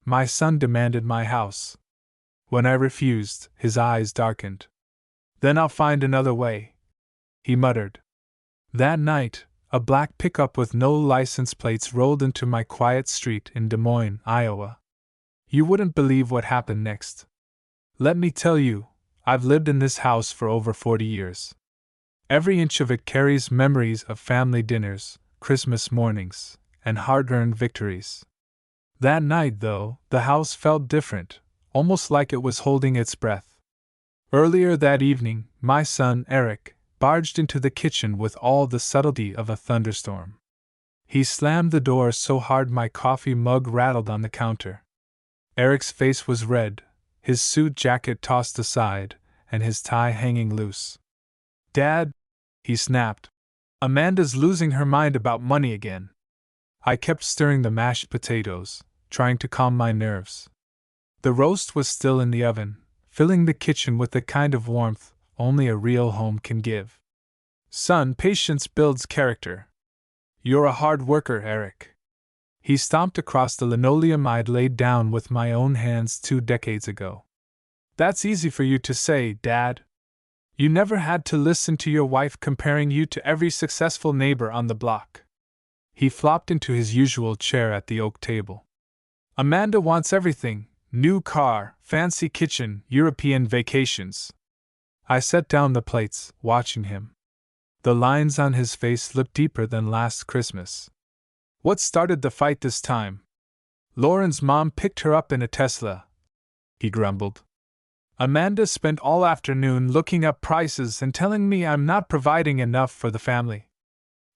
my son demanded my house. When I refused, his eyes darkened. Then I'll find another way, he muttered. That night, a black pickup with no license plates rolled into my quiet street in Des Moines, Iowa. You wouldn't believe what happened next. Let me tell you, I've lived in this house for over 40 years. Every inch of it carries memories of family dinners, Christmas mornings, and hard-earned victories. That night, though, the house felt different, almost like it was holding its breath. Earlier that evening, my son, Eric, barged into the kitchen with all the subtlety of a thunderstorm. He slammed the door so hard my coffee mug rattled on the counter. Eric's face was red, his suit jacket tossed aside, and his tie hanging loose. "Dad," he snapped, "Amanda's losing her mind about money again." I kept stirring the mashed potatoes, trying to calm my nerves. The roast was still in the oven, filling the kitchen with the kind of warmth only a real home can give. "Son, patience builds character. You're a hard worker, Eric." He stomped across the linoleum I'd laid down with my own hands 2 decades ago. "That's easy for you to say, Dad. You never had to listen to your wife comparing you to every successful neighbor on the block." He flopped into his usual chair at the oak table. "Amanda wants everything: new car, fancy kitchen, European vacations." I set down the plates, watching him. The lines on his face looked deeper than last Christmas. "What started the fight this time?" "Lauren's mom picked her up in a Tesla," he grumbled. "Amanda spent all afternoon looking up prices and telling me I'm not providing enough for the family."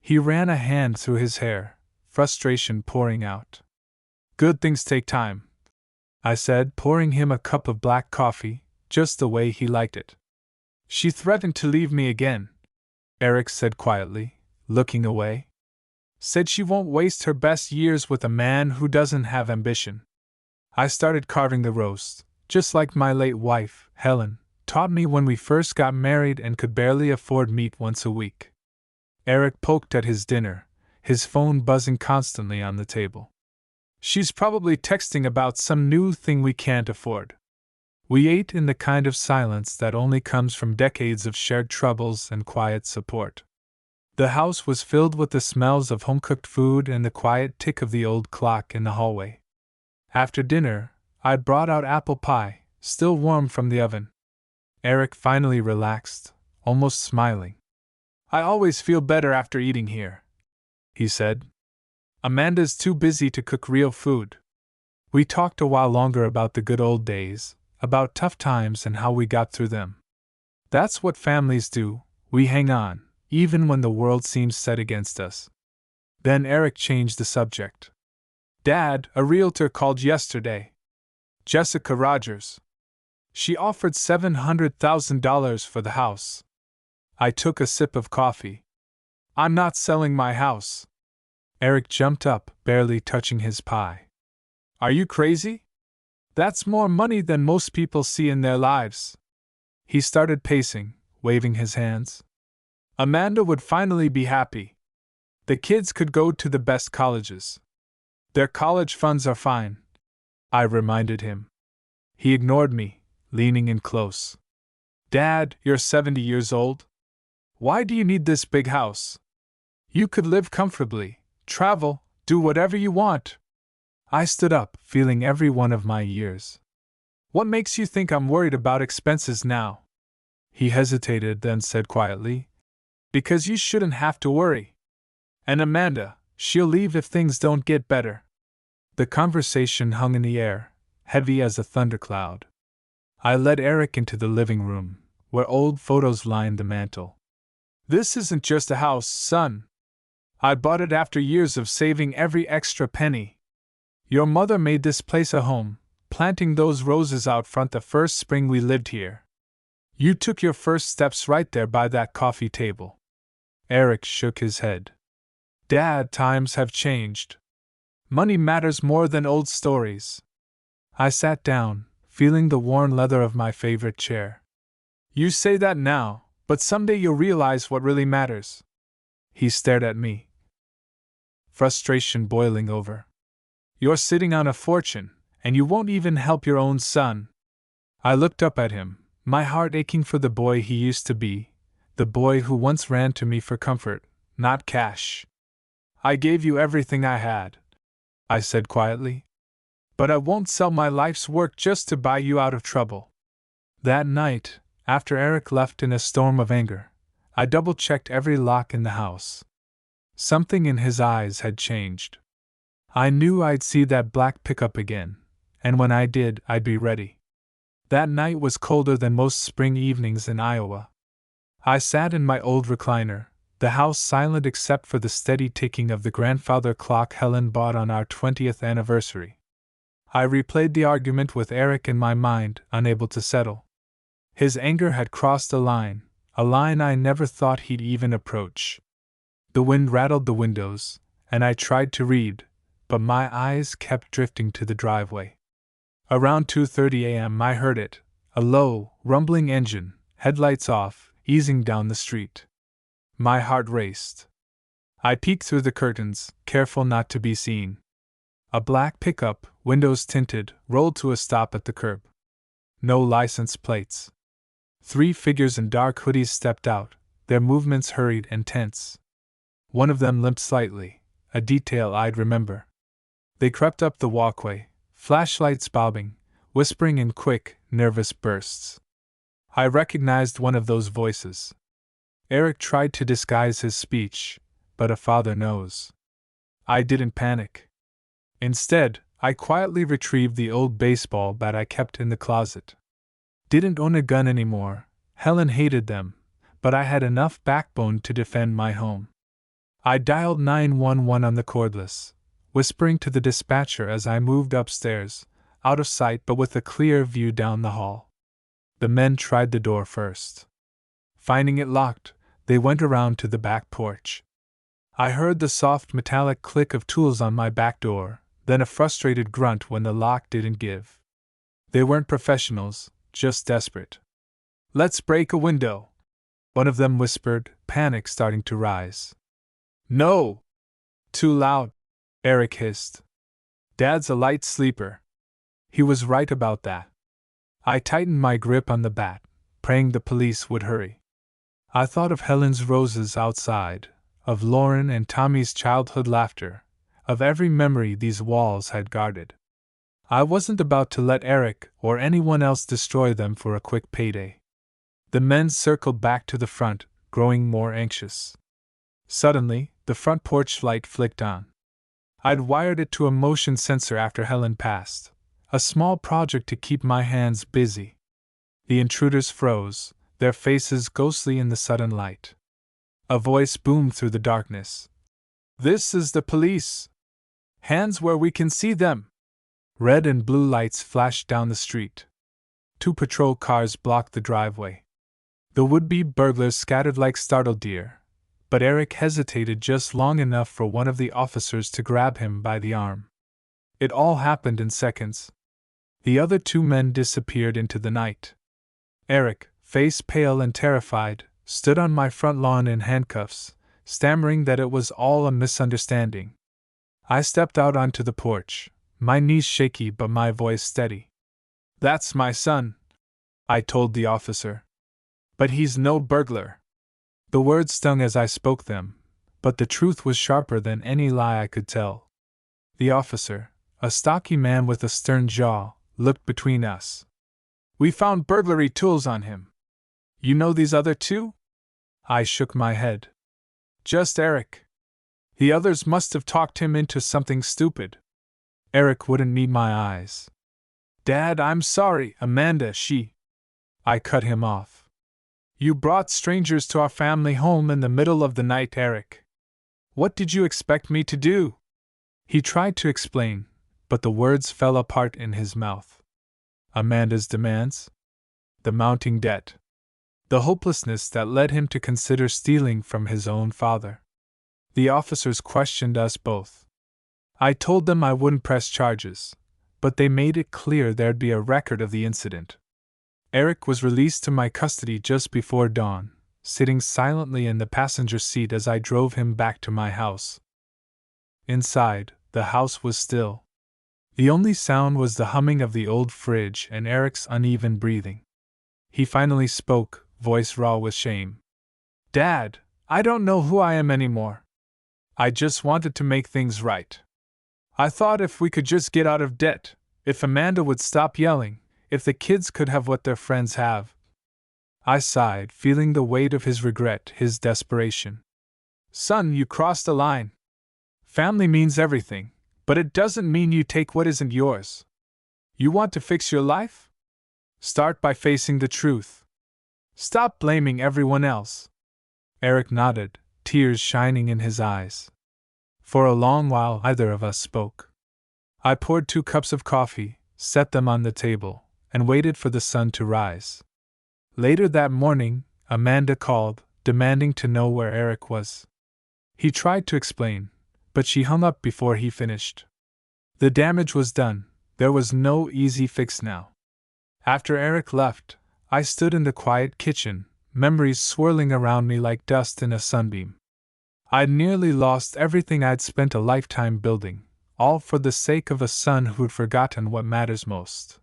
He ran a hand through his hair, frustration pouring out. "Good things take time," I said, pouring him a cup of black coffee, just the way he liked it. "She threatened to leave me again," Eric said quietly, looking away. "Said she won't waste her best years with a man who doesn't have ambition." I started carving the roast, just like my late wife, Helen, taught me when we first got married and could barely afford meat once a week. Eric poked at his dinner, his phone buzzing constantly on the table. "She's probably texting about some new thing we can't afford." We ate in the kind of silence that only comes from decades of shared troubles and quiet support. The house was filled with the smells of home-cooked food and the quiet tick of the old clock in the hallway. After dinner, I'd brought out apple pie, still warm from the oven. Eric finally relaxed, almost smiling. "I always feel better after eating here," he said. "Amanda's too busy to cook real food." We talked a while longer about the good old days, about tough times and how we got through them. That's what families do, we hang on, even when the world seems set against us. Then Eric changed the subject. "Dad, a realtor called yesterday. Jessica Rogers. She offered $700,000 for the house." I took a sip of coffee. "I'm not selling my house." Eric jumped up, barely touching his pie. "Are you crazy? That's more money than most people see in their lives." He started pacing, waving his hands. "Amanda would finally be happy. The kids could go to the best colleges. Their college funds are fine," I reminded him. He ignored me, leaning in close. "Dad, you're 70 years old. Why do you need this big house? You could live comfortably, travel, do whatever you want." I stood up, feeling every one of my years. "What makes you think I'm worried about expenses now?" He hesitated, then said quietly, "Because you shouldn't have to worry. And Amanda, she'll leave if things don't get better." The conversation hung in the air, heavy as a thundercloud. I led Eric into the living room, where old photos lined the mantel. "This isn't just a house, son. I bought it after years of saving every extra penny. Your mother made this place a home, planting those roses out front the first spring we lived here. You took your first steps right there by that coffee table." Eric shook his head. "Dad, times have changed. Money matters more than old stories." I sat down, feeling the worn leather of my favorite chair. "You say that now, but someday you'll realize what really matters." He stared at me, frustration boiling over. "You're sitting on a fortune, And you won't even help your own son. I looked up at him, my heart aching for the boy he used to be, the boy who once ran to me for comfort, not cash. I gave you everything I had, I said quietly. But I won't sell my life's work just to buy you out of trouble. That night, after Eric left in a storm of anger, I double-checked every lock in the house. Something in his eyes had changed. I knew I'd see that black pickup again, and when I did, I'd be ready. That night was colder than most spring evenings in Iowa. I sat in my old recliner, the house silent except for the steady ticking of the grandfather clock Helen bought on our 20th anniversary. I replayed the argument with Eric in my mind, unable to settle. His anger had crossed a line I never thought he'd even approach. The wind rattled the windows, and I tried to read, but my eyes kept drifting to the driveway. Around 2:30 a.m. I heard it, a low, rumbling engine, headlights off, easing down the street. My heart raced. I peeked through the curtains, careful not to be seen. A black pickup, windows tinted, rolled to a stop at the curb. No license plates. 3 figures in dark hoodies stepped out, their movements hurried and tense. One of them limped slightly, a detail I'd remember. They crept up the walkway, flashlights bobbing, whispering in quick, nervous bursts. I recognized one of those voices. Eric tried to disguise his speech, but a father knows. I didn't panic. Instead, I quietly retrieved the old baseball bat I kept in the closet. Didn't own a gun anymore, Helen hated them, but I had enough backbone to defend my home. I dialed 911 on the cordless, whispering to the dispatcher as I moved upstairs, out of sight but with a clear view down the hall. The men tried the door first. Finding it locked, they went around to the back porch. I heard the soft metallic click of tools on my back door, then a frustrated grunt when the lock didn't give. They weren't professionals, just desperate. "Let's break a window," one of them whispered, panic starting to rise. "No! Too loud," Eric hissed. "Dad's a light sleeper." He was right about that. I tightened my grip on the bat, praying the police would hurry. I thought of Helen's roses outside, of Lauren and Tommy's childhood laughter, of every memory these walls had guarded. I wasn't about to let Eric or anyone else destroy them for a quick payday. The men circled back to the front, growing more anxious. Suddenly, the front porch light flicked on. I'd wired it to a motion sensor after Helen passed, a small project to keep my hands busy. The intruders froze, their faces ghostly in the sudden light. A voice boomed through the darkness. "This is the police! Hands where we can see them!" Red and blue lights flashed down the street. 2 patrol cars blocked the driveway. The would-be burglars scattered like startled deer, but Eric hesitated just long enough for one of the officers to grab him by the arm. It all happened in seconds. The other 2 men disappeared into the night. Eric, face pale and terrified, stood on my front lawn in handcuffs, stammering that it was all a misunderstanding. I stepped out onto the porch, my knees shaky but my voice steady. "That's my son," I told the officer. "But he's no burglar." The words stung as I spoke them, but the truth was sharper than any lie I could tell. The officer, a stocky man with a stern jaw, looked between us. "We found burglary tools on him. You know these other 2? I shook my head. "Just Eric. The others must have talked him into something stupid." Eric wouldn't meet my eyes. "Dad, I'm sorry, Amanda, I cut him off. "You brought strangers to our family home in the middle of the night, Eric. What did you expect me to do?" He tried to explain, but the words fell apart in his mouth. Amanda's demands? The mounting debt. The hopelessness that led him to consider stealing from his own father. The officers questioned us both. I told them I wouldn't press charges, but they made it clear there'd be a record of the incident. Eric was released to my custody just before dawn, sitting silently in the passenger seat as I drove him back to my house. Inside, the house was still. The only sound was the humming of the old fridge and Eric's uneven breathing. He finally spoke, voice raw with shame. "Dad, I don't know who I am anymore. I just wanted to make things right. I thought if we could just get out of debt, if Amanda would stop yelling, if the kids could have what their friends have." I sighed, feeling the weight of his regret, his desperation. "Son, you crossed a line. Family means everything, but it doesn't mean you take what isn't yours. You want to fix your life? Start by facing the truth. Stop blaming everyone else." Eric nodded, tears shining in his eyes. For a long while, neither of us spoke. I poured 2 cups of coffee, set them on the table, and waited for the sun to rise. Later that morning, Amanda called, demanding to know where Eric was. He tried to explain, but she hung up before he finished. The damage was done, there was no easy fix now. After Eric left, I stood in the quiet kitchen, memories swirling around me like dust in a sunbeam. I'd nearly lost everything I'd spent a lifetime building, all for the sake of a son who'd forgotten what matters most.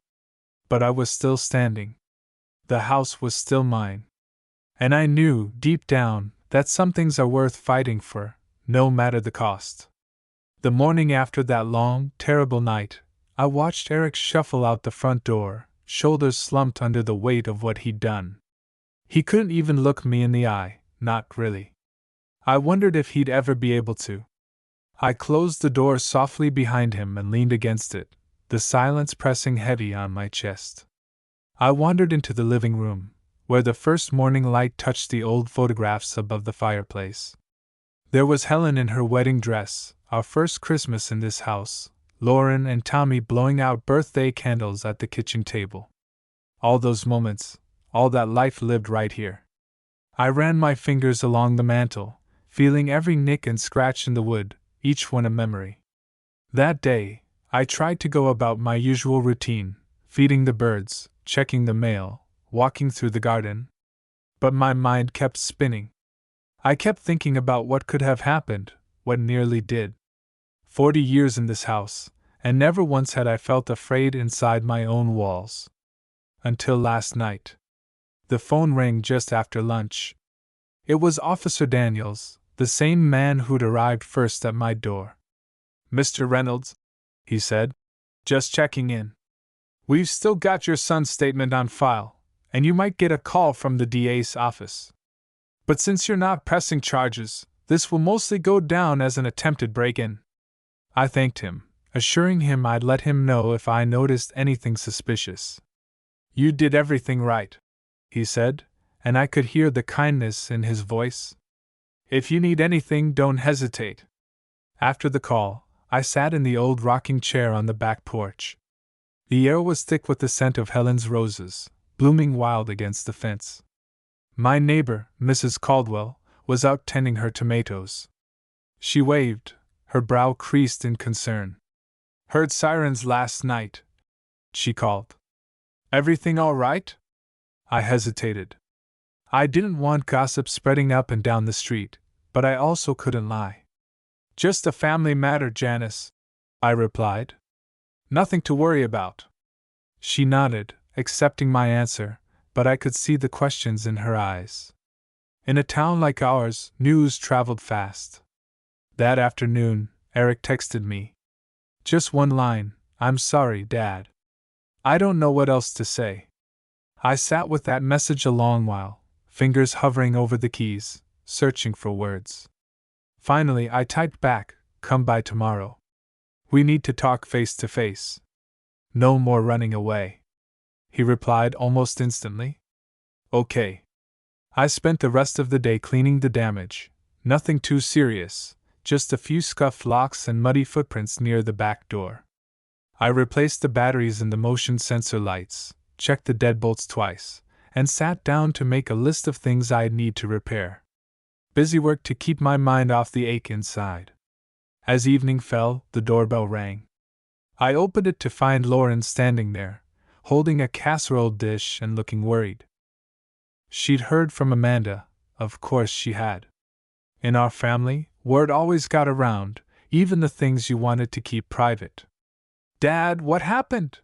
But I was still standing. The house was still mine. And I knew, deep down, that some things are worth fighting for, no matter the cost. The morning after that long, terrible night, I watched Eric shuffle out the front door, shoulders slumped under the weight of what he'd done. He couldn't even look me in the eye, not really. I wondered if he'd ever be able to. I closed the door softly behind him and leaned against it, the silence pressing heavy on my chest. I wandered into the living room, where the first morning light touched the old photographs above the fireplace. There was Helen in her wedding dress, our first Christmas in this house, Lauren and Tommy blowing out birthday candles at the kitchen table. All those moments, all that life lived right here. I ran my fingers along the mantel, feeling every nick and scratch in the wood, each one a memory. That day, I tried to go about my usual routine, feeding the birds, checking the mail, walking through the garden. But my mind kept spinning. I kept thinking about what could have happened, what nearly did. 40 years in this house, and never once had I felt afraid inside my own walls. Until last night. The phone rang just after lunch. It was Officer Daniels, the same man who'd arrived first at my door. "Mr. Reynolds," he said, "just checking in. We've still got your son's statement on file, and you might get a call from the DA's office. But since you're not pressing charges, this will mostly go down as an attempted break-in." I thanked him, assuring him I'd let him know if I noticed anything suspicious. "You did everything right," he said, and I could hear the kindness in his voice. "If you need anything, don't hesitate." After the call, I sat in the old rocking chair on the back porch. The air was thick with the scent of Helen's roses, blooming wild against the fence. My neighbor, Mrs. Caldwell, was out tending her tomatoes. She waved, her brow creased in concern. "Heard sirens last night," she called. "Everything all right?" I hesitated. I didn't want gossip spreading up and down the street, but I also couldn't lie. "Just a family matter, Janice," I replied. "Nothing to worry about." She nodded, accepting my answer, but I could see the questions in her eyes. In a town like ours, news traveled fast. That afternoon, Eric texted me. Just one line, "I'm sorry, Dad. I don't know what else to say." I sat with that message a long while, fingers hovering over the keys, searching for words. Finally, I typed back, "Come by tomorrow. We need to talk face to face. No more running away." He replied almost instantly. "Okay." I spent the rest of the day cleaning the damage, nothing too serious, just a few scuffed locks and muddy footprints near the back door. I replaced the batteries in the motion sensor lights, checked the deadbolts twice, and sat down to make a list of things I'd need to repair. Busy work to keep my mind off the ache inside. As evening fell, the doorbell rang. I opened it to find Lauren standing there, holding a casserole dish and looking worried. She'd heard from Amanda, of course she had. In our family, word always got around, even the things you wanted to keep private. Dad, what happened?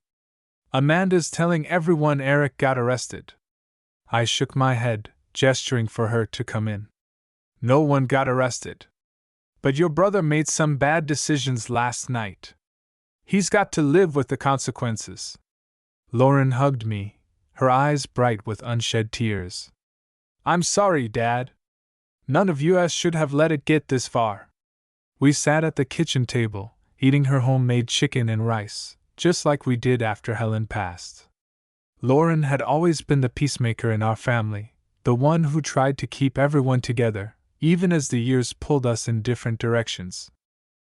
Amanda's telling everyone Eric got arrested. I shook my head, gesturing for her to come in. No one got arrested. But your brother made some bad decisions last night. He's got to live with the consequences. Lauren hugged me, her eyes bright with unshed tears. I'm sorry, Dad. None of us should have let it get this far. We sat at the kitchen table, eating her homemade chicken and rice, just like we did after Helen passed. Lauren had always been the peacemaker in our family, the one who tried to keep everyone together, even as the years pulled us in different directions.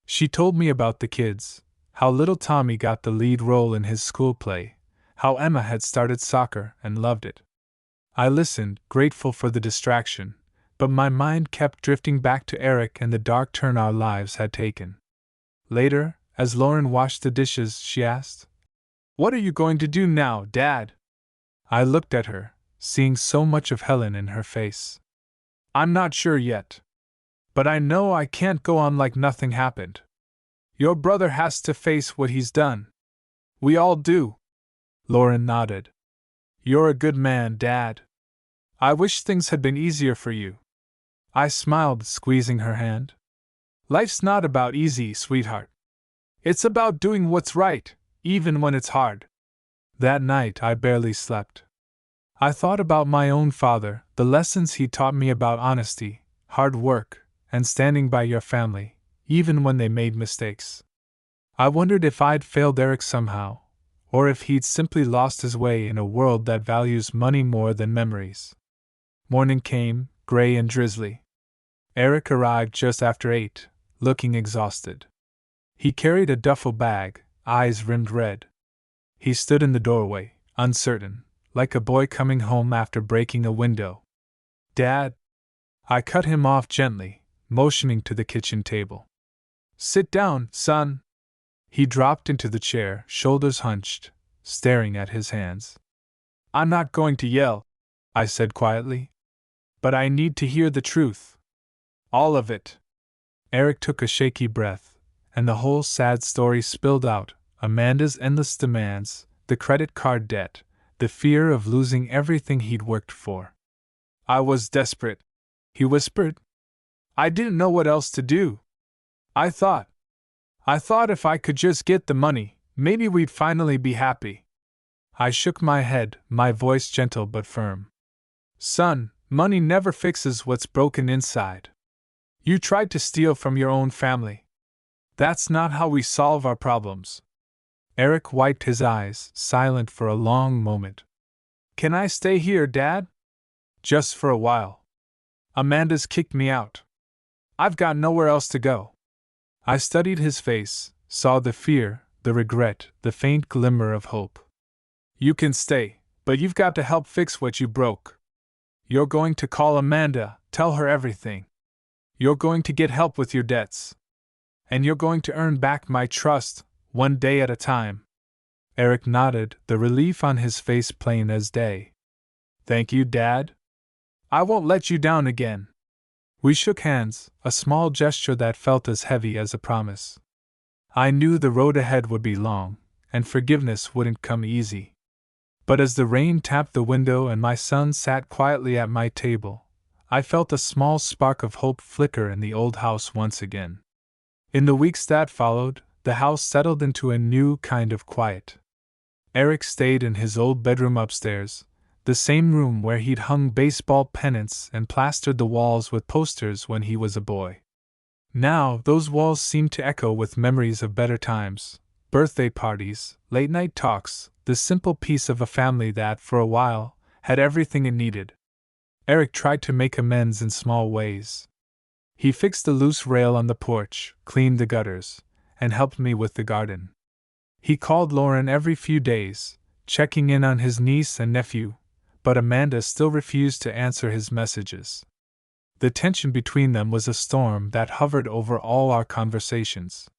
She told me about the kids, how little Tommy got the lead role in his school play, how Emma had started soccer and loved it. I listened, grateful for the distraction, but my mind kept drifting back to Eric and the dark turn our lives had taken. Later, as Lauren washed the dishes, she asked, "What are you going to do now, Dad?" I looked at her, seeing so much of Helen in her face. I'm not sure yet. But I know I can't go on like nothing happened. Your brother has to face what he's done. We all do. Lauren nodded. You're a good man, Dad. I wish things had been easier for you. I smiled, squeezing her hand. Life's not about easy, sweetheart. It's about doing what's right, even when it's hard. That night I barely slept. I thought about my own father, the lessons he taught me about honesty, hard work, and standing by your family, even when they made mistakes. I wondered if I'd failed Eric somehow, or if he'd simply lost his way in a world that values money more than memories. Morning came, gray and drizzly. Eric arrived just after 8, looking exhausted. He carried a duffel bag, eyes rimmed red. He stood in the doorway, uncertain, like a boy coming home after breaking a window. Dad? I cut him off gently, motioning to the kitchen table. Sit down, son. He dropped into the chair, shoulders hunched, staring at his hands. I'm not going to yell, I said quietly. But I need to hear the truth. All of it. Eric took a shaky breath, and the whole sad story spilled out. Amanda's endless demands, the credit card debt, the fear of losing everything he'd worked for. I was desperate, he whispered. I didn't know what else to do. I thought if I could just get the money, maybe we'd finally be happy. I shook my head, my voice gentle but firm. Son, money never fixes what's broken inside. You tried to steal from your own family. That's not how we solve our problems. Eric wiped his eyes, silent for a long moment. Can I stay here, Dad? Just for a while. Amanda's kicked me out. I've got nowhere else to go. I studied his face, saw the fear, the regret, the faint glimmer of hope. You can stay, but you've got to help fix what you broke. You're going to call Amanda, tell her everything. You're going to get help with your debts. And you're going to earn back my trust, one day at a time. Eric nodded, the relief on his face plain as day. Thank you, Dad. I won't let you down again. We shook hands, a small gesture that felt as heavy as a promise. I knew the road ahead would be long, and forgiveness wouldn't come easy. But as the rain tapped the window and my son sat quietly at my table, I felt a small spark of hope flicker in the old house once again. In the weeks that followed, the house settled into a new kind of quiet. Eric stayed in his old bedroom upstairs, the same room where he'd hung baseball pennants and plastered the walls with posters when he was a boy. Now, those walls seemed to echo with memories of better times, birthday parties, late-night talks, the simple peace of a family that, for a while, had everything it needed. Eric tried to make amends in small ways. He fixed the loose rail on the porch, cleaned the gutters, and helped me with the garden. He called Lauren every few days, checking in on his niece and nephew, but Amanda still refused to answer his messages. The tension between them was a storm that hovered over all our conversations.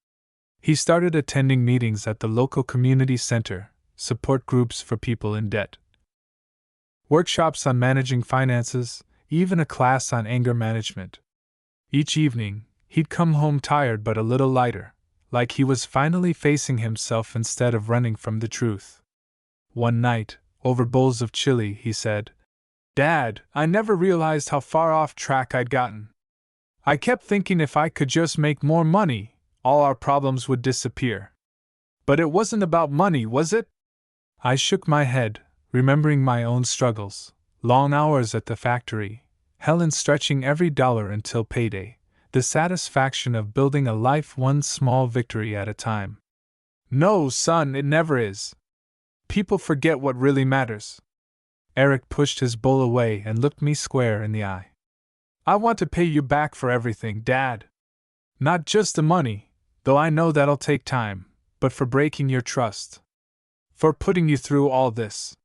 He started attending meetings at the local community center, support groups for people in debt, workshops on managing finances, even a class on anger management. Each evening, he'd come home tired but a little lighter, like he was finally facing himself instead of running from the truth. One night, over bowls of chili, he said, "Dad, I never realized how far off track I'd gotten. I kept thinking if I could just make more money, all our problems would disappear. But it wasn't about money, was it?" I shook my head, remembering my own struggles, long hours at the factory, Helen stretching every dollar until payday, the satisfaction of building a life one small victory at a time. "No, son, it never is. People forget what really matters." Eric pushed his bowl away and looked me square in the eye. "I want to pay you back for everything, Dad. Not just the money, though I know that'll take time, but for breaking your trust. For putting you through all this."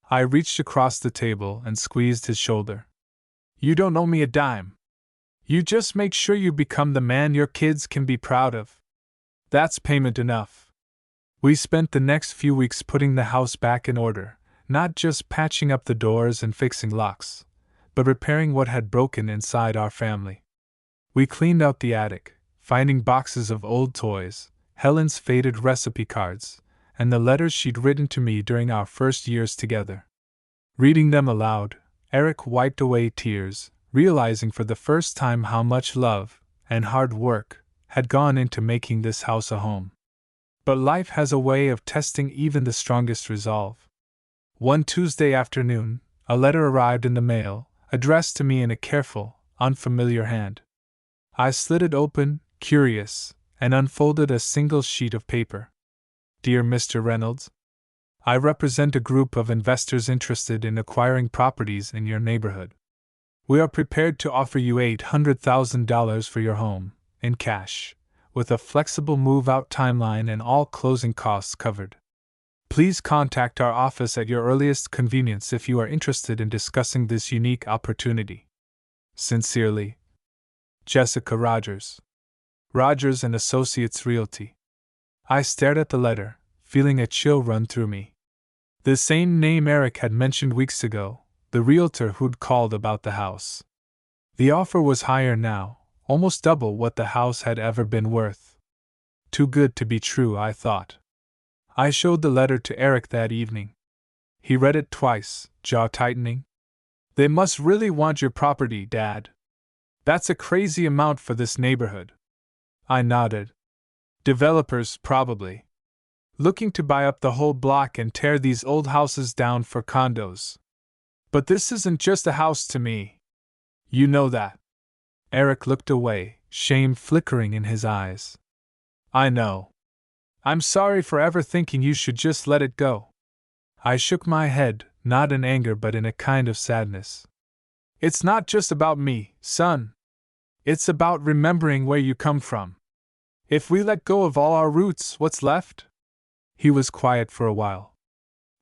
I reached across the table and squeezed his shoulder. "You don't owe me a dime. You just make sure you become the man your kids can be proud of. That's payment enough." We spent the next few weeks putting the house back in order, not just patching up the doors and fixing locks, but repairing what had broken inside our family. We cleaned out the attic, finding boxes of old toys, Helen's faded recipe cards, and the letters she'd written to me during our first years together. Reading them aloud, Eric wiped away tears, realizing for the first time how much love and hard work had gone into making this house a home. But life has a way of testing even the strongest resolve. One Tuesday afternoon, a letter arrived in the mail, addressed to me in a careful, unfamiliar hand. I slid it open, curious, and unfolded a single sheet of paper. "Dear Mr. Reynolds, I represent a group of investors interested in acquiring properties in your neighborhood. We are prepared to offer you $800,000 for your home, in cash, with a flexible move-out timeline and all closing costs covered. Please contact our office at your earliest convenience if you are interested in discussing this unique opportunity. Sincerely, Jessica Rogers. Rogers & Associates Realty." I stared at the letter, feeling a chill run through me. The same name Eric had mentioned weeks ago, the realtor who'd called about the house. The offer was higher now, almost double what the house had ever been worth. Too good to be true, I thought. I showed the letter to Eric that evening. He read it twice, jaw tightening. "They must really want your property, Dad. That's a crazy amount for this neighborhood." I nodded. "Developers, probably. Looking to buy up the whole block and tear these old houses down for condos. But this isn't just a house to me. You know that." Eric looked away, shame flickering in his eyes. "I know. I'm sorry for ever thinking you should just let it go." I shook my head, not in anger but in a kind of sadness. "It's not just about me, son. It's about remembering where you come from. If we let go of all our roots, what's left?" He was quiet for a while.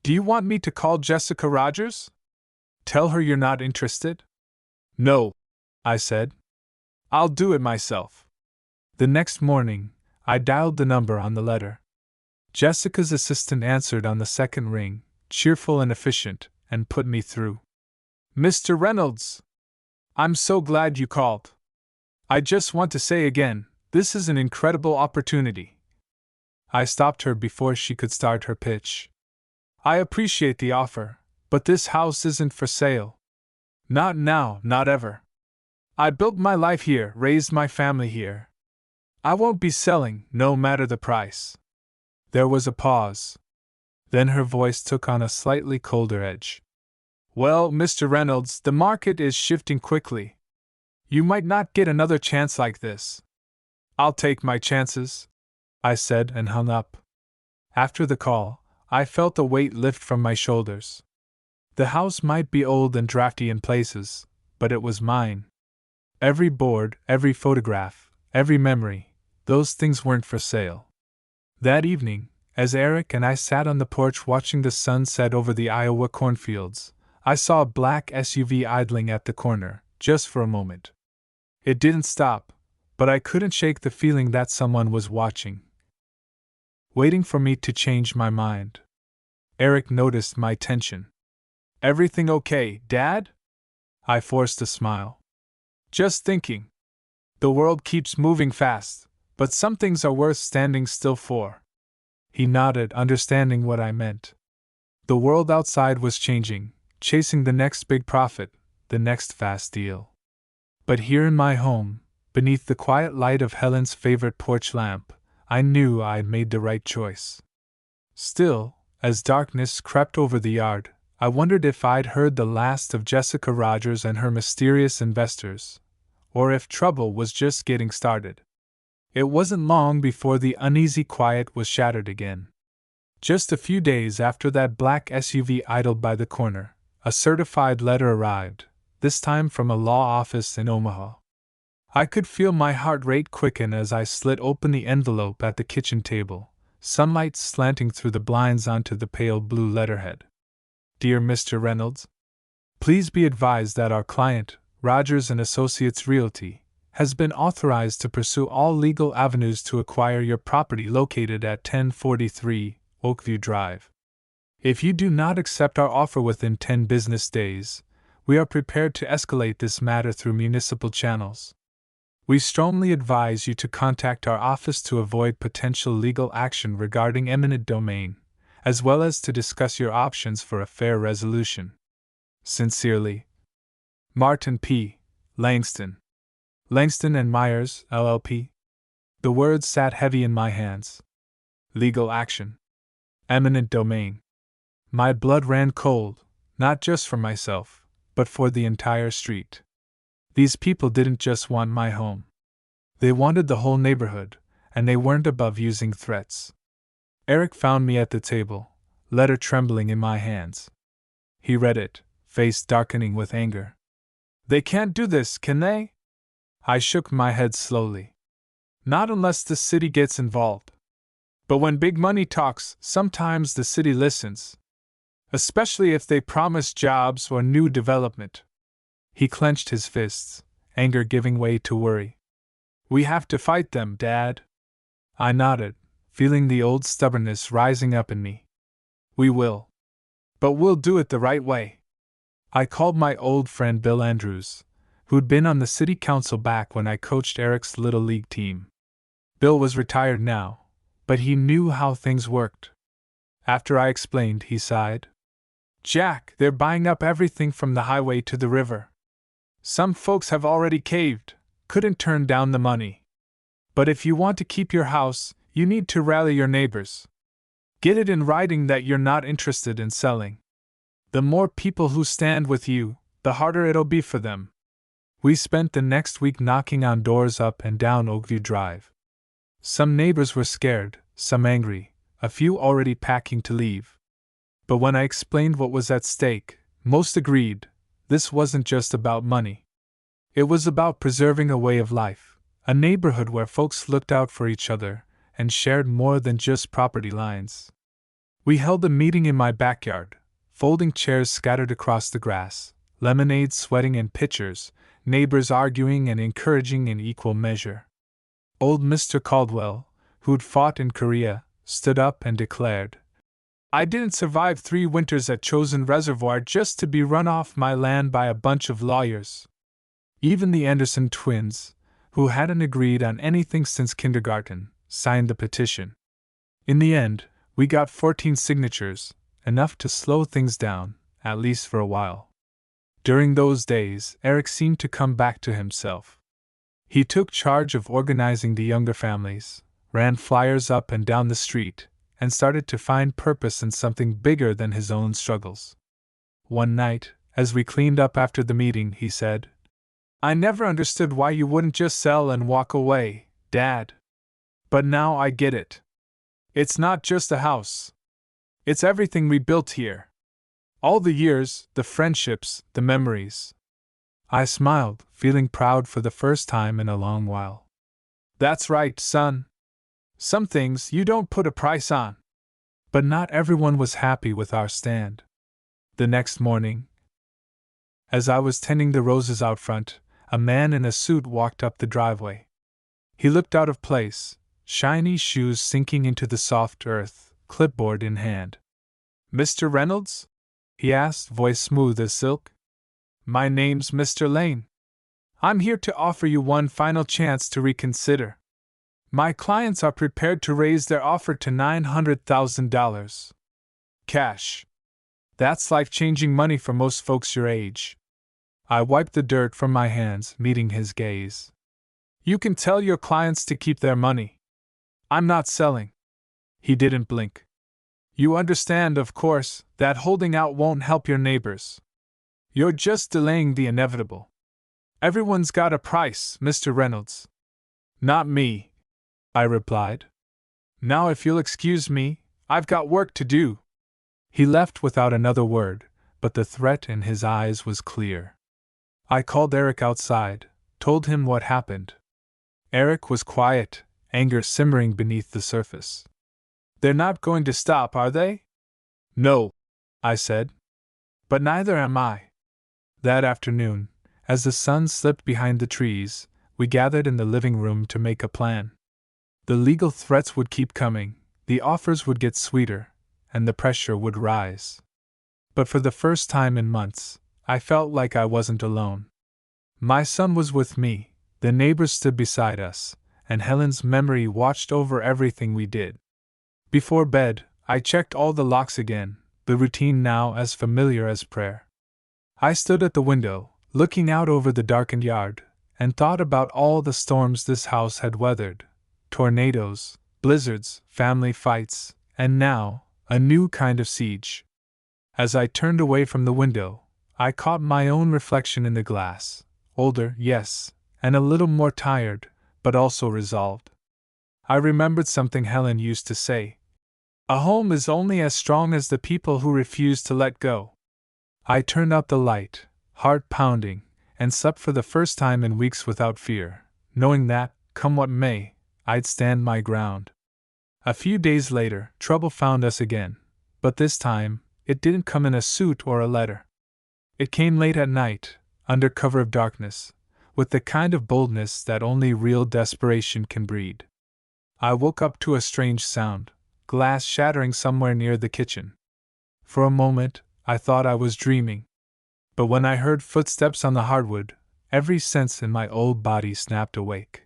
"Do you want me to call Jessica Rogers? Tell her you're not interested?" "No," I said. "I'll do it myself." The next morning, I dialed the number on the letter. Jessica's assistant answered on the second ring, cheerful and efficient, and put me through. "Mr. Reynolds! I'm so glad you called. I just want to say again, this is an incredible opportunity." I stopped her before she could start her pitch. "I appreciate the offer, but this house isn't for sale. Not now, not ever. I built my life here, raised my family here. I won't be selling, no matter the price." There was a pause. Then her voice took on a slightly colder edge. "Well, Mr. Reynolds, the market is shifting quickly. You might not get another chance like this." "I'll take my chances," I said and hung up. After the call, I felt a weight lift from my shoulders. The house might be old and drafty in places, but it was mine. Every board, every photograph, every memory, those things weren't for sale. That evening, as Eric and I sat on the porch watching the sun set over the Iowa cornfields, I saw a black SUV idling at the corner, just for a moment. It didn't stop, but I couldn't shake the feeling that someone was watching, waiting for me to change my mind. Eric noticed my tension. "Everything okay, Dad?" I forced a smile. "Just thinking. The world keeps moving fast, But some things are worth standing still for. He nodded, understanding what I meant. The world outside was changing, chasing the next big profit, the next fast deal. But here in my home, beneath the quiet light of Helen's favorite porch lamp, I knew I'd made the right choice. Still, as darkness crept over the yard, I wondered if I'd heard the last of Jessica Rogers and her mysterious investors, or if trouble was just getting started. It wasn't long before the uneasy quiet was shattered again. Just a few days after that black SUV idled by the corner, a certified letter arrived, this time from a law office in Omaha. I could feel my heart rate quicken as I slit open the envelope at the kitchen table, sunlight slanting through the blinds onto the pale blue letterhead. Dear Mr. Reynolds, please be advised that our client, Rogers & Associates Realty, has been authorized to pursue all legal avenues to acquire your property located at 1043 Oakview Drive. If you do not accept our offer within 10 business days, we are prepared to escalate this matter through municipal channels. We strongly advise you to contact our office to avoid potential legal action regarding eminent domain, as well as to discuss your options for a fair resolution. Sincerely, Martin P. Langston. Langston and Myers, LLP. The words sat heavy in my hands. Legal action. Eminent domain. My blood ran cold, not just for myself, but for the entire street. These people didn't just want my home. They wanted the whole neighborhood, and they weren't above using threats. Eric found me at the table, letter trembling in my hands. He read it, face darkening with anger. They can't do this, can they? I shook my head slowly. Not unless the city gets involved. But when big money talks, sometimes the city listens. Especially if they promise jobs or new development. He clenched his fists, anger giving way to worry. We have to fight them, Dad. I nodded, feeling the old stubbornness rising up in me. We will. But we'll do it the right way. I called my old friend Bill Andrews, who'd been on the city council back when I coached Eric's Little League team. Bill was retired now, but he knew how things worked. After I explained, he sighed. Jack, they're buying up everything from the highway to the river. Some folks have already caved, couldn't turn down the money. But if you want to keep your house, you need to rally your neighbors. Get it in writing that you're not interested in selling. The more people who stand with you, the harder it'll be for them. We spent the next week knocking on doors up and down Oakview Drive. Some neighbors were scared, some angry, a few already packing to leave. But when I explained what was at stake, most agreed, this wasn't just about money. It was about preserving a way of life, a neighborhood where folks looked out for each other and shared more than just property lines. We held a meeting in my backyard, folding chairs scattered across the grass, lemonade sweating in pitchers, neighbors arguing and encouraging in equal measure. Old Mr. Caldwell, who'd fought in Korea, stood up and declared, I didn't survive 3 winters at Chosin Reservoir just to be run off my land by a bunch of lawyers. Even the Anderson twins, who hadn't agreed on anything since kindergarten, signed the petition. In the end, we got 14 signatures, enough to slow things down, at least for a while. During those days, Eric seemed to come back to himself. He took charge of organizing the younger families, ran flyers up and down the street, and started to find purpose in something bigger than his own struggles. One night, as we cleaned up after the meeting, he said, I never understood why you wouldn't just sell and walk away, Dad. But now I get it. It's not just a house. It's everything we built here. All the years, the friendships, the memories. I smiled, feeling proud for the first time in a long while. That's right, son. Some things you don't put a price on. But not everyone was happy with our stand. The next morning, as I was tending the roses out front, a man in a suit walked up the driveway. He looked out of place, shiny shoes sinking into the soft earth, clipboard in hand. Mr. Reynolds? He asked, voice smooth as silk. My name's Mr. Lane. I'm here to offer you one final chance to reconsider. My clients are prepared to raise their offer to $900,000. Cash. That's life-changing money for most folks your age. I wiped the dirt from my hands, meeting his gaze. You can tell your clients to keep their money. I'm not selling. He didn't blink. You understand, of course, that holding out won't help your neighbors. You're just delaying the inevitable. Everyone's got a price, Mr. Reynolds. Not me, I replied. Now, if you'll excuse me, I've got work to do. He left without another word, but the threat in his eyes was clear. I called Eric outside, told him what happened. Eric was quiet, anger simmering beneath the surface. They're not going to stop, are they? No, I said. But neither am I. That afternoon, as the sun slipped behind the trees, we gathered in the living room to make a plan. The legal threats would keep coming, the offers would get sweeter, and the pressure would rise. But for the first time in months, I felt like I wasn't alone. My son was with me, the neighbors stood beside us, and Helen's memory watched over everything we did. Before bed, I checked all the locks again, the routine now as familiar as prayer. I stood at the window, looking out over the darkened yard, and thought about all the storms this house had weathered: tornadoes, blizzards, family fights, and now, a new kind of siege. As I turned away from the window, I caught my own reflection in the glass, older, yes, and a little more tired, but also resolved. I remembered something Helen used to say: a home is only as strong as the people who refuse to let go. I turned out the light, heart pounding, and slept for the first time in weeks without fear, knowing that, come what may, I'd stand my ground. A few days later, trouble found us again, but this time, it didn't come in a suit or a letter. It came late at night, under cover of darkness, with the kind of boldness that only real desperation can breed. I woke up to a strange sound, glass shattering somewhere near the kitchen. For a moment, I thought I was dreaming. But when I heard footsteps on the hardwood, every sense in my old body snapped awake.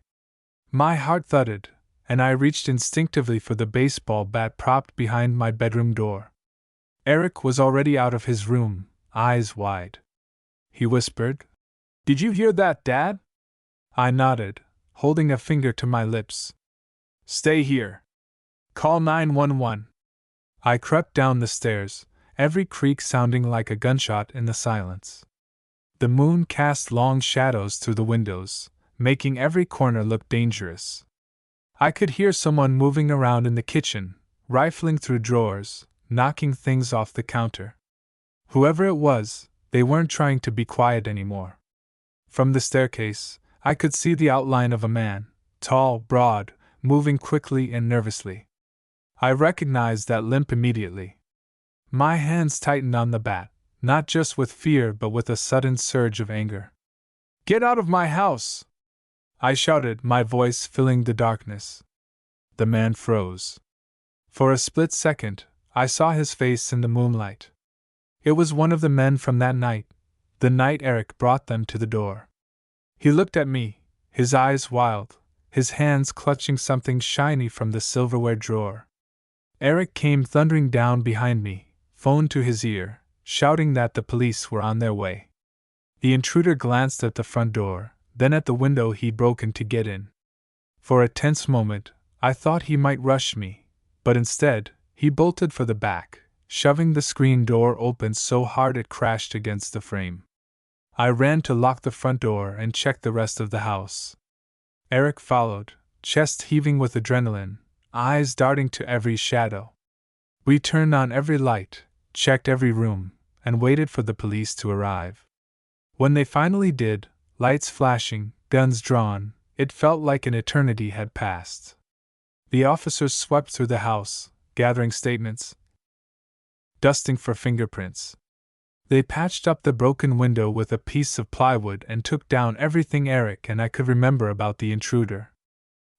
My heart thudded, and I reached instinctively for the baseball bat propped behind my bedroom door. Eric was already out of his room, eyes wide. He whispered, "Did you hear that, Dad?" I nodded, holding a finger to my lips. "Stay here. Call 911. I crept down the stairs, every creak sounding like a gunshot in the silence. The moon cast long shadows through the windows, making every corner look dangerous. I could hear someone moving around in the kitchen, rifling through drawers, knocking things off the counter. Whoever it was, they weren't trying to be quiet anymore. From the staircase, I could see the outline of a man, tall, broad, moving quickly and nervously. I recognized that limp immediately. My hands tightened on the bat, not just with fear but with a sudden surge of anger. "Get out of my house!" I shouted, my voice filling the darkness. The man froze. For a split second, I saw his face in the moonlight. It was one of the men from that night, the night Eric brought them to the door. He looked at me, his eyes wild, his hands clutching something shiny from the silverware drawer. Eric came thundering down behind me, phone to his ear, shouting that the police were on their way. The intruder glanced at the front door, then at the window he'd broken to get in. For a tense moment, I thought he might rush me, but instead, he bolted for the back, shoving the screen door open so hard it crashed against the frame. I ran to lock the front door and check the rest of the house. Eric followed, chest heaving with adrenaline, eyes darting to every shadow. We turned on every light, checked every room, and waited for the police to arrive. When they finally did, lights flashing, guns drawn, it felt like an eternity had passed. The officers swept through the house, gathering statements, dusting for fingerprints. They patched up the broken window with a piece of plywood and took down everything Eric and I could remember about the intruder.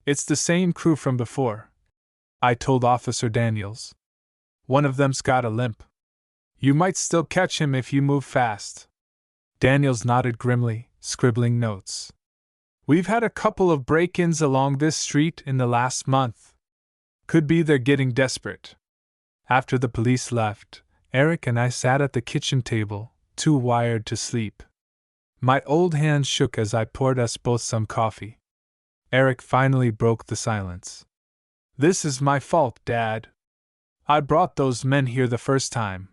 "It's the same crew from before," I told Officer Daniels. "One of them's got a limp. You might still catch him if you move fast." Daniels nodded grimly, scribbling notes. We've had a couple of break-ins along this street in the last month. Could be they're getting desperate. After the police left, Eric and I sat at the kitchen table, too wired to sleep. My old hand shook as I poured us both some coffee. Eric finally broke the silence. This is my fault, Dad. I brought those men here the first time.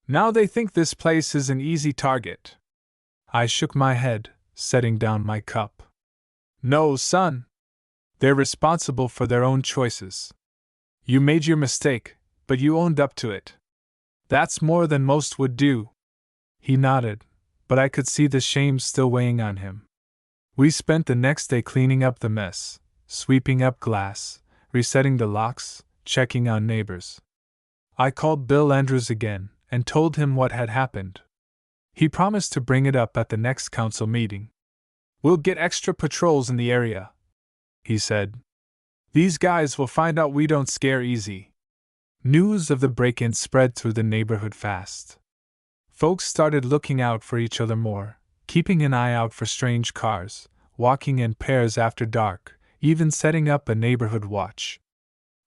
Now they think this place is an easy target. I shook my head, setting down my cup. No, son. They're responsible for their own choices. You made your mistake, but you owned up to it. That's more than most would do. He nodded, but I could see the shame still weighing on him. We spent the next day cleaning up the mess, sweeping up glass, resetting the locks, checking on neighbors. I called Bill Andrews again and told him what had happened. He promised to bring it up at the next council meeting. We'll get extra patrols in the area, he said. These guys will find out we don't scare easy. News of the break-in spread through the neighborhood fast. Folks started looking out for each other more, keeping an eye out for strange cars, walking in pairs after dark, even setting up a neighborhood watch.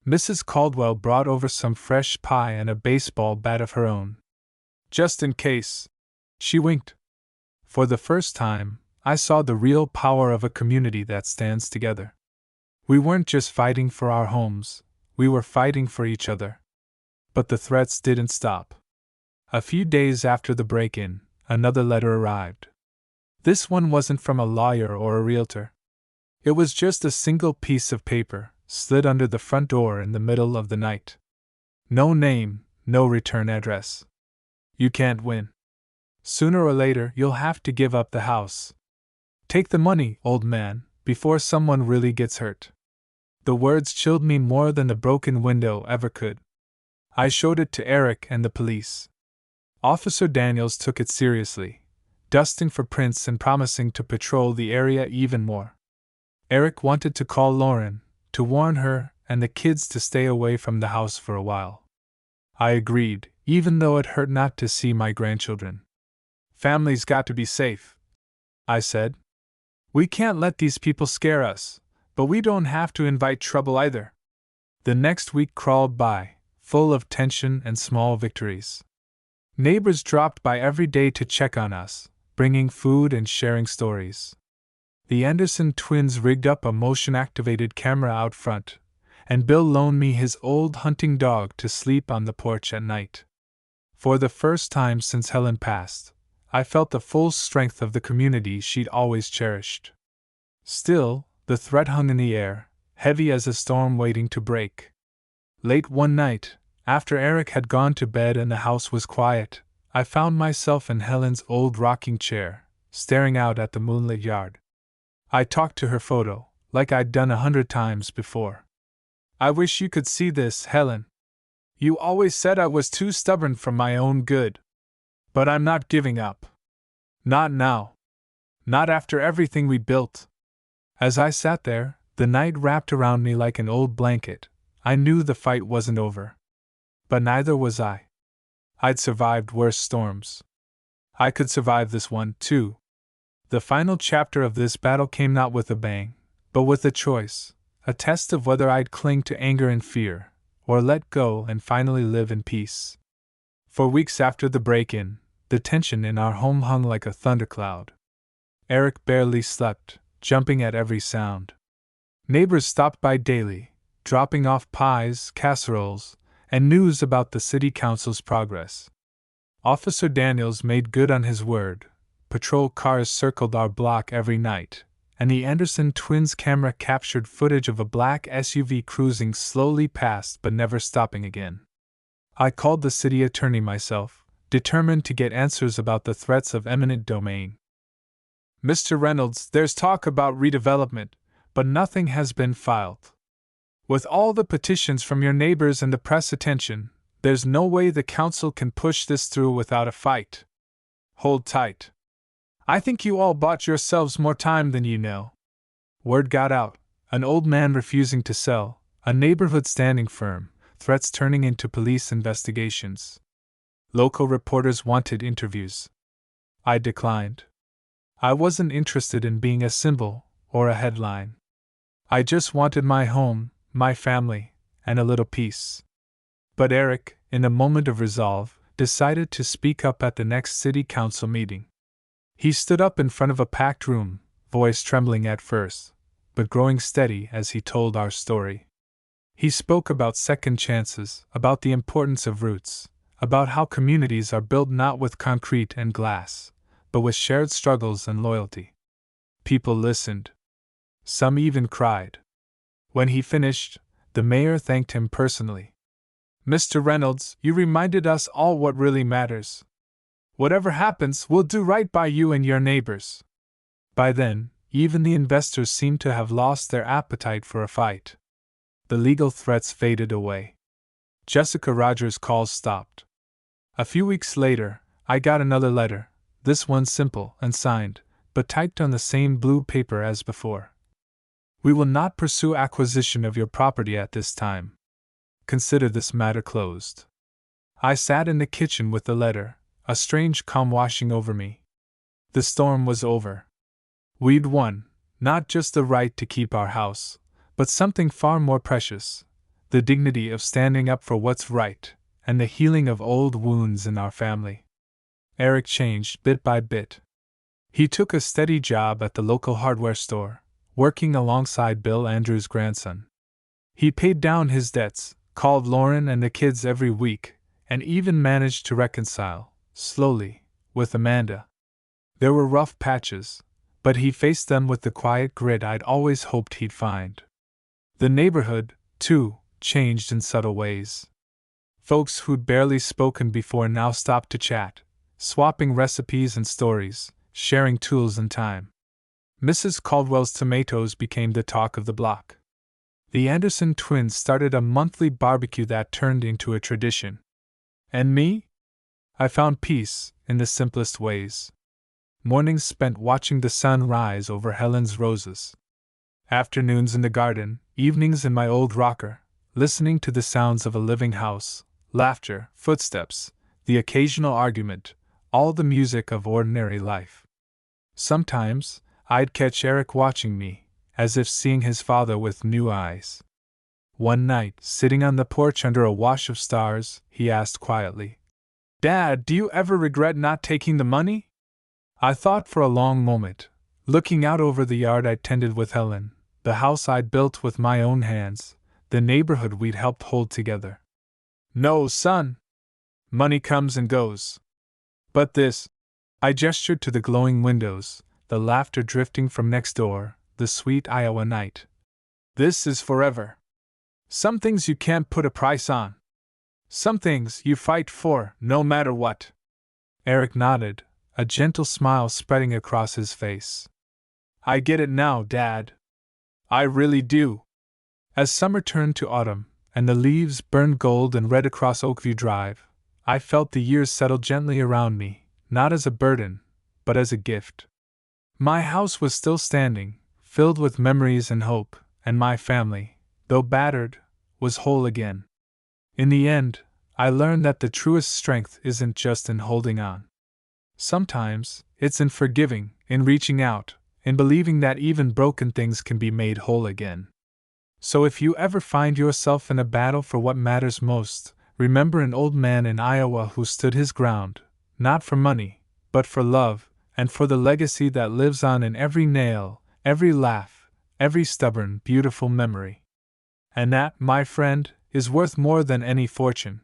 Mrs. Caldwell brought over some fresh pie and a baseball bat of her own. Just in case. She winked. For the first time, I saw the real power of a community that stands together. We weren't just fighting for our homes, we were fighting for each other. But the threats didn't stop. A few days after the break-in, another letter arrived. This one wasn't from a lawyer or a realtor. It was just a single piece of paper, slid under the front door in the middle of the night. No name, no return address. You can't win. Sooner or later, you'll have to give up the house. Take the money, old man, before someone really gets hurt. The words chilled me more than the broken window ever could. I showed it to Eric and the police. Officer Daniels took it seriously, dusting for prints and promising to patrol the area even more. Eric wanted to call Lauren, to warn her and the kids to stay away from the house for a while. I agreed, even though it hurt not to see my grandchildren. Family's got to be safe, I said. We can't let these people scare us, but we don't have to invite trouble either. The next week crawled by, full of tension and small victories. Neighbors dropped by every day to check on us, bringing food and sharing stories. The Anderson twins rigged up a motion-activated camera out front, and Bill loaned me his old hunting dog to sleep on the porch at night. For the first time since Helen passed, I felt the full strength of the community she'd always cherished. Still, the threat hung in the air, heavy as a storm waiting to break. Late one night, after Eric had gone to bed and the house was quiet, I found myself in Helen's old rocking chair, staring out at the moonlit yard. I talked to her photo, like I'd done 100 times before. I wish you could see this, Helen. You always said I was too stubborn for my own good. But I'm not giving up. Not now. Not after everything we built. As I sat there, the night wrapped around me like an old blanket, I knew the fight wasn't over. But neither was I. I'd survived worse storms. I could survive this one, too. The final chapter of this battle came not with a bang, but with a choice, a test of whether I'd cling to anger and fear, or let go and finally live in peace. For weeks after the break-in, the tension in our home hung like a thundercloud. Eric barely slept, jumping at every sound. Neighbors stopped by daily, dropping off pies, casseroles, and news about the city council's progress. Officer Daniels made good on his word. Patrol cars circled our block every night, and the Anderson twins' camera captured footage of a black SUV cruising slowly past but never stopping again. I called the city attorney myself, determined to get answers about the threats of eminent domain. Mr. Reynolds, there's talk about redevelopment, but nothing has been filed. With all the petitions from your neighbors and the press attention, there's no way the council can push this through without a fight. Hold tight. I think you all bought yourselves more time than you know. Word got out, an old man refusing to sell, a neighborhood standing firm, threats turning into police investigations. Local reporters wanted interviews. I declined. I wasn't interested in being a symbol, or a headline. I just wanted my home, my family, and a little peace. But Eric, in a moment of resolve, decided to speak up at the next city council meeting. He stood up in front of a packed room, voice trembling at first, but growing steady as he told our story. He spoke about second chances, about the importance of roots, about how communities are built not with concrete and glass, but with shared struggles and loyalty. People listened. Some even cried. When he finished, the mayor thanked him personally. "Mr. Reynolds, you reminded us all what really matters. Whatever happens, we'll do right by you and your neighbors." By then, even the investors seemed to have lost their appetite for a fight. The legal threats faded away. Jessica Rogers' calls stopped. A few weeks later, I got another letter, this one simple and signed, but typed on the same blue paper as before. "We will not pursue acquisition of your property at this time. Consider this matter closed." I sat in the kitchen with the letter, a strange calm washing over me. The storm was over. We'd won, not just the right to keep our house, but something far more precious, the dignity of standing up for what's right, and the healing of old wounds in our family. Eric changed bit by bit. He took a steady job at the local hardware store, working alongside Bill Andrews' grandson. He paid down his debts, called Lauren and the kids every week, and even managed to reconcile, slowly, with Amanda. There were rough patches, but he faced them with the quiet grit I'd always hoped he'd find. The neighborhood, too, changed in subtle ways. Folks who'd barely spoken before now stopped to chat, swapping recipes and stories, sharing tools and time. Mrs. Caldwell's tomatoes became the talk of the block. The Anderson twins started a monthly barbecue that turned into a tradition. And me? I found peace in the simplest ways. Mornings spent watching the sun rise over Helen's roses. Afternoons in the garden, evenings in my old rocker, listening to the sounds of a living house, laughter, footsteps, the occasional argument, all the music of ordinary life. Sometimes, I'd catch Eric watching me, as if seeing his father with new eyes. One night, sitting on the porch under a wash of stars, he asked quietly, "Dad, do you ever regret not taking the money?" I thought for a long moment, looking out over the yard I'd tended with Helen, the house I'd built with my own hands, the neighborhood we'd helped hold together. "No, son. Money comes and goes. But this," I gestured to the glowing windows, the laughter drifting from next door, the sweet Iowa night. "This is forever. Some things you can't put a price on. Some things you fight for, no matter what." Eric nodded, a gentle smile spreading across his face. "I get it now, Dad. I really do." As summer turned to autumn, and the leaves burned gold and red across Oakview Drive, I felt the years settle gently around me, not as a burden, but as a gift. My house was still standing, filled with memories and hope, and my family, though battered, was whole again. In the end, I learned that the truest strength isn't just in holding on. Sometimes, it's in forgiving, in reaching out, in believing that even broken things can be made whole again. So if you ever find yourself in a battle for what matters most, remember an old man in Iowa who stood his ground, not for money, but for love, and for the legacy that lives on in every nail, every laugh, every stubborn, beautiful memory. And that, my friend, is worth more than any fortune.